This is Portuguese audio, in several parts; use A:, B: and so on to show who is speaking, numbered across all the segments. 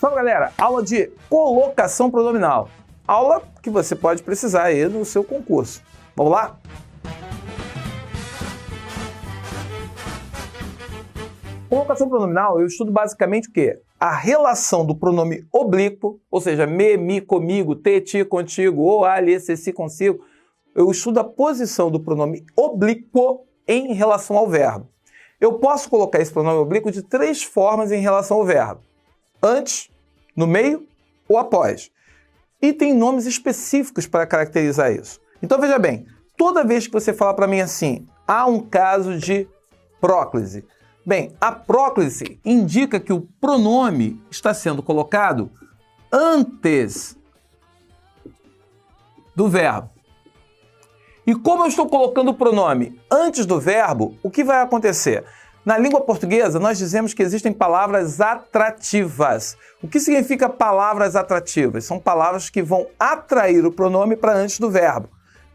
A: Então, galera, aula de colocação pronominal. Aula que você pode precisar aí no seu concurso. Vamos lá? Colocação pronominal, eu estudo basicamente o quê? A relação do pronome oblíquo, ou seja, me, mi, comigo, te, ti, contigo, ou ali, se, si, consigo. Eu estudo a posição do pronome oblíquo em relação ao verbo. Eu posso colocar esse pronome oblíquo de três formas em relação ao verbo. Antes, no meio ou após. E tem nomes específicos para caracterizar isso. Então veja bem, toda vez que você falar para mim assim, há um caso de próclise. Bem, a próclise indica que o pronome está sendo colocado antes do verbo. E como eu estou colocando o pronome antes do verbo, o que vai acontecer? Na língua portuguesa, nós dizemos que existem palavras atrativas. O que significa palavras atrativas? São palavras que vão atrair o pronome para antes do verbo.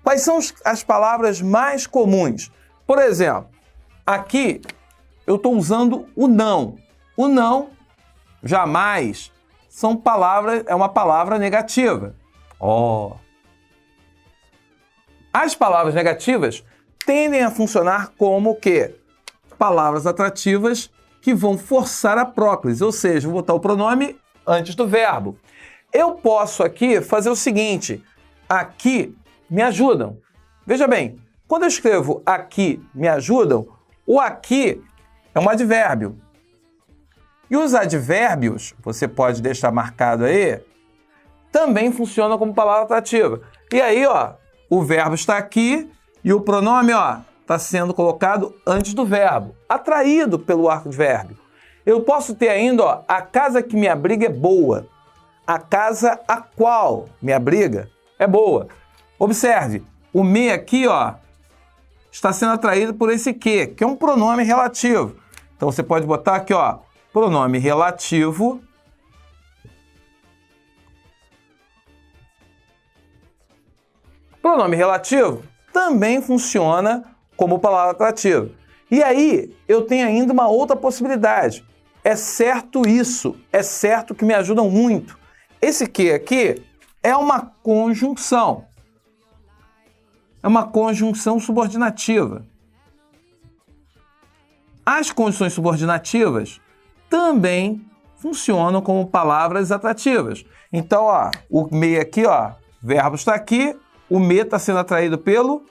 A: Quais são as palavras mais comuns? Por exemplo, aqui eu estou usando o não. O não, jamais, é uma palavra negativa. As palavras negativas tendem a funcionar como o quê? Palavras atrativas que vão forçar a próclise, ou seja, vou botar o pronome antes do verbo. Eu posso aqui fazer o seguinte, aqui me ajudam. Veja bem, quando eu escrevo aqui me ajudam, o aqui é um advérbio. E os advérbios, você pode deixar marcado aí, também funcionam como palavra atrativa. E aí, ó, o verbo está aqui e o pronome, ó, está sendo colocado antes do verbo, atraído pelo advérbio. Eu posso ter ainda, ó, a casa que me abriga é boa. A casa a qual me abriga é boa. Observe, o me aqui, ó, está sendo atraído por esse que é um pronome relativo. Então você pode botar aqui, ó, pronome relativo Pronome relativo também funciona como palavra atrativa. E aí, eu tenho ainda uma outra possibilidade. É certo isso, é certo que me ajudam muito. Esse que aqui é uma conjunção. É uma conjunção subordinativa. As conjunções subordinativas também funcionam como palavras atrativas. Então, ó, o me aqui, ó, verbo está aqui, o me está sendo atraído pelo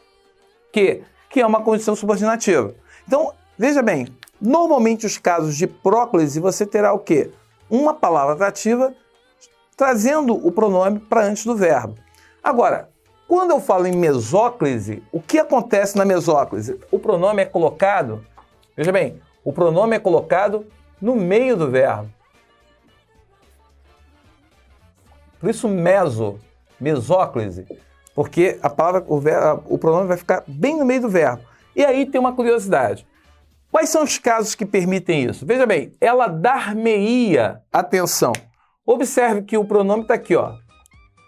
A: que é uma condição subordinativa. Então, veja bem, normalmente os casos de próclise você terá o quê? Uma palavra atrativa trazendo o pronome para antes do verbo. Agora, quando eu falo em mesóclise, o que acontece na mesóclise? O pronome é colocado, veja bem, o pronome é colocado no meio do verbo. Por isso mesóclise. Porque a palavra, o pronome vai ficar bem no meio do verbo. E aí tem uma curiosidade. Quais são os casos que permitem isso? Veja bem, ela dar-me-ia atenção. Observe que o pronome está aqui, ó.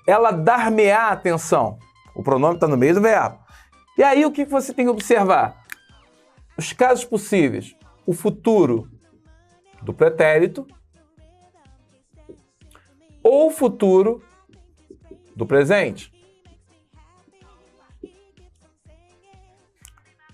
A: Ela dar-me-á atenção. O pronome está no meio do verbo. E aí o que você tem que observar? Os casos possíveis. O futuro do pretérito ou o futuro do presente.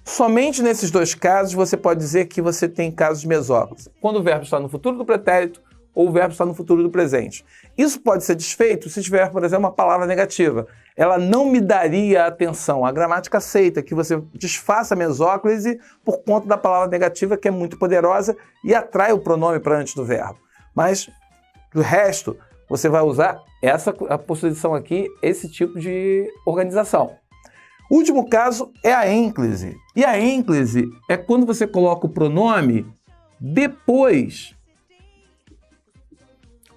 A: Somente nesses dois casos você pode dizer que você tem casos de mesóclise. Quando o verbo está no futuro do pretérito ou o verbo está no futuro do presente. Isso pode ser desfeito se tiver, por exemplo, uma palavra negativa. Ela não me daria atenção. A gramática aceita que você desfaça a mesóclise por conta da palavra negativa, que é muito poderosa e atrai o pronome para antes do verbo. Mas, do resto, você vai usar a posição aqui, esse tipo de organização. O último caso é a ênclise. E a ênclise é quando você coloca o pronome depois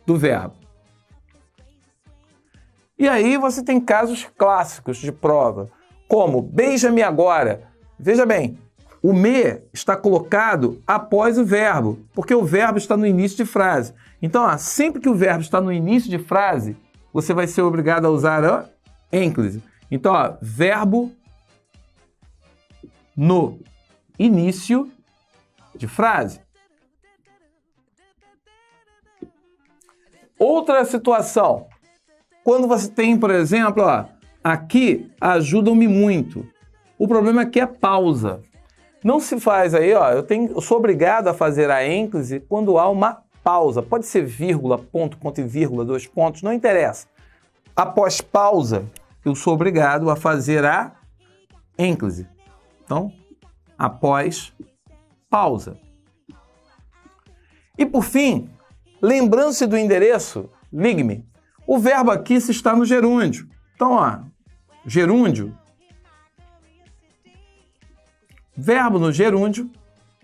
A: do verbo. E aí você tem casos clássicos de prova, como beija-me agora. Veja bem, o me está colocado após o verbo, porque o verbo está no início de frase. Então, ó, sempre que o verbo está no início de frase, você vai ser obrigado a usar a ênclise. Então, ó, verbo no início de frase. Outra situação, quando você tem, por exemplo, ó, aqui ajudam-me muito. O problema aqui é pausa. Não se faz aí, ó, eu sou obrigado a fazer a ênclise quando há uma pausa. Pode ser vírgula, ponto e vírgula, 2 pontos, não interessa. Após pausa, eu sou obrigado a fazer a ênclise. Então, após pausa. E por fim, lembrando-se do endereço, ligue-me. O verbo aqui se está no gerúndio. Então, ó, gerúndio, verbo no gerúndio,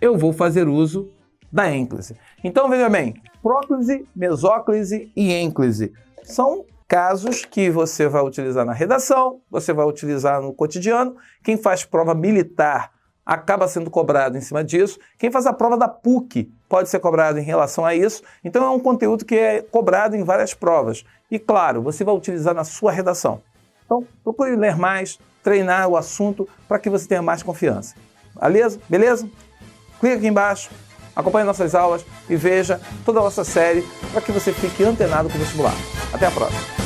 A: eu vou fazer uso da ênclise. Então, veja bem, próclise, mesóclise e ênclise são casos que você vai utilizar na redação, você vai utilizar no cotidiano. Quem faz prova militar acaba sendo cobrado em cima disso. Quem faz a prova da PUC pode ser cobrado em relação a isso. Então é um conteúdo que é cobrado em várias provas. E claro, você vai utilizar na sua redação. Então procure ler mais, treinar o assunto para que você tenha mais confiança. Beleza? Beleza? Clica aqui embaixo, acompanhe nossas aulas e veja toda a nossa série para que você fique antenado com o vestibular. Até a próxima!